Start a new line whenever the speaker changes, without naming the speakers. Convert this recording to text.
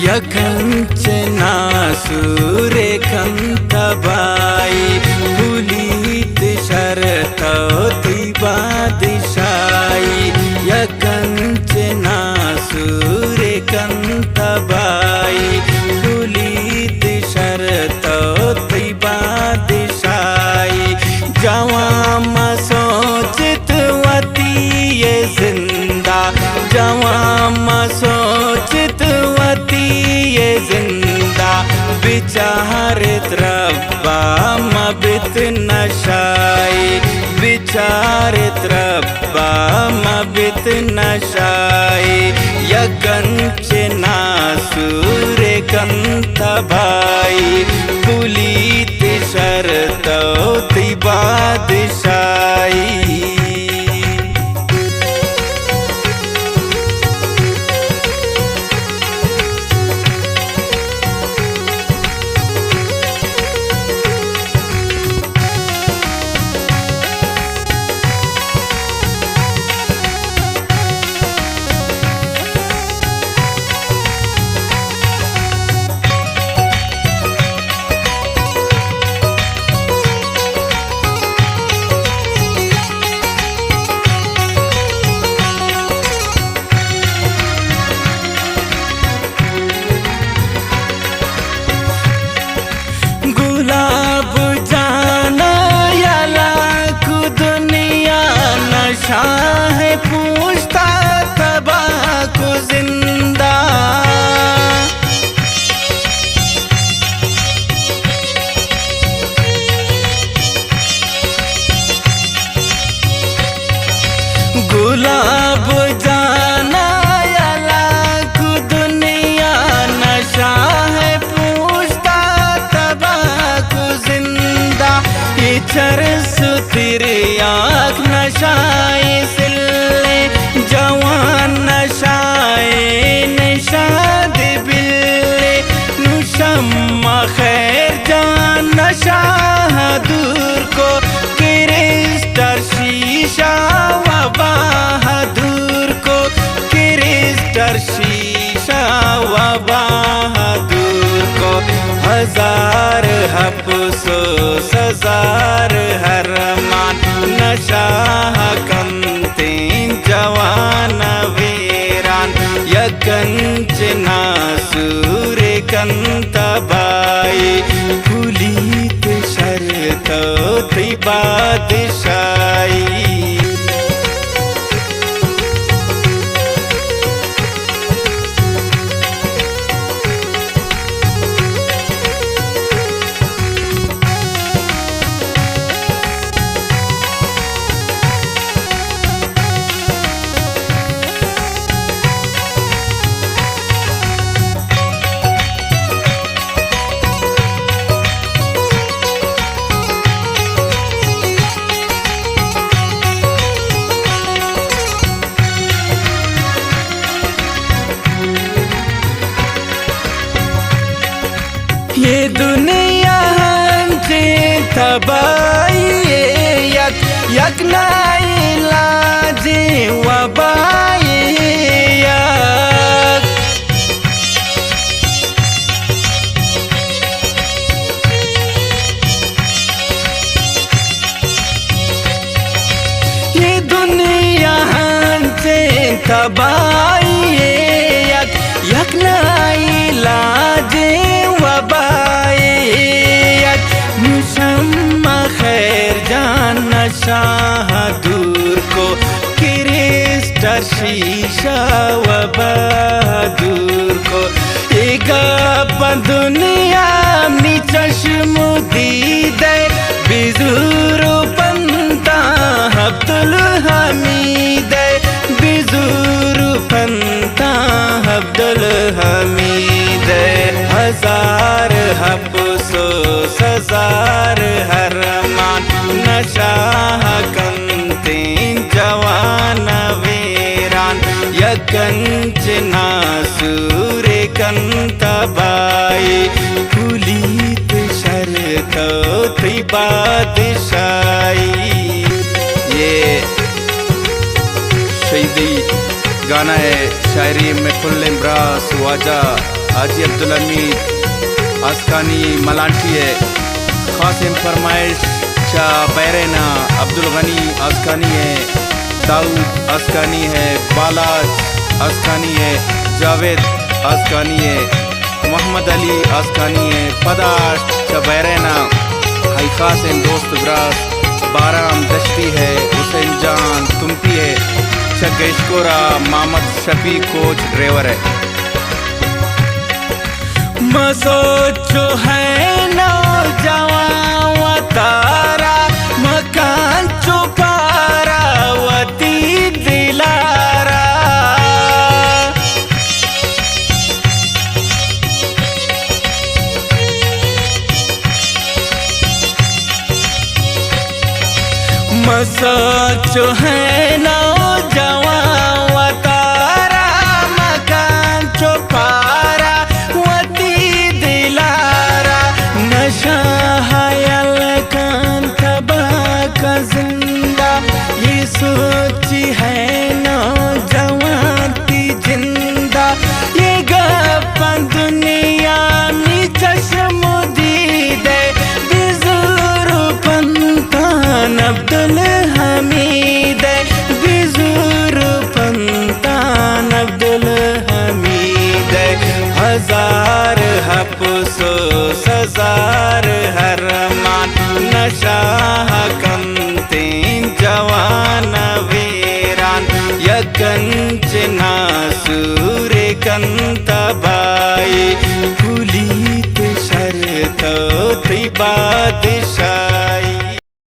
यकंचना सूर्यकांताबाई फुलीत शरतौती बादशाई यकंचना सूर्यकांताबाई फुलीत शरतौती बादशाई जवां सोचितवती ये जिंदा जवां सोचितवती ये जिंदा बिचारित रब्बा मबित नशाई बिचारित रब्बा मबित नशाई यकंचना सूर्यकांताबाई फुलीत शरतौती बादशाई। गुलाब जाना याला को दुनिया नशा है पूछता तबा को जिंदा गुलाब जाना याला को दुनिया नशा है चरस तेरे आँख नशाए सिले जवान नशाए निशाद बिल्ले नुशम्मा खैर जान नशा दूर को क्रिस्टर शीशा व बहादुर को क्रिस्टर शीशा व बहादुर को हजार अफसोस हजार हरमान नशा कंते जवान वीरान यकंचना सूर्यकांताबाई फुलीत शरतौती बादशाई। ये दुनिया हमसे तबाही यक यक ना इलाज वबाई यक ये दुनिया हमसे तबाही यक यक ना इलाज मुशम्मा खैर जान नशा दूर को क्रिस्टर शीशा व बहादुर को एगा दुनिया मी चश्मु दीदे बिजुरु पंता अब्दुल हमीद बिजुरु पंता अब्दुल हमीद हजार अफसोस हजार हरमान नशा कंते जवान वीरान यकंचना सूर्यकांताबाई फुलीत शरतौती बादशाई। ये शहीदी गाना है, शायरी में कुल इमरास वाजा हाजी अब्दुल हमीद आस्कानी मलांटिये खासिम फरमाइश चा बैरेना अब्दुल गनी आस्कानी है, दाऊद आस्कानी है, बालाज आस्कानी है, जावेद आस्कानी है, मोहम्मद अली आस्कानी है, पदाश चा बैरेना हाई खासिम दोस्त ब्रास बाराम दश्ती है, हुसैन जान तुमपी है, चगेशकोरा मोहम्मद शफी कोच ड्राइवर है।
मसोचो है नौजवान व तारा मकान चुपारा वती दिलारा मसोचो है नौजवान व तारा मकान चुपारा जिंदा ये सोची है नौजवान ती जिंदा ये गप्पन दुनिया में चश्म दीदे बिजुर्ग पंतान अब्दुल हमीद बिजुर्ग पंतान अब्दुल हमीद हजार हफसोस हजार हरमान नशाह जवान वीरान यकंच नासूर कंत बाई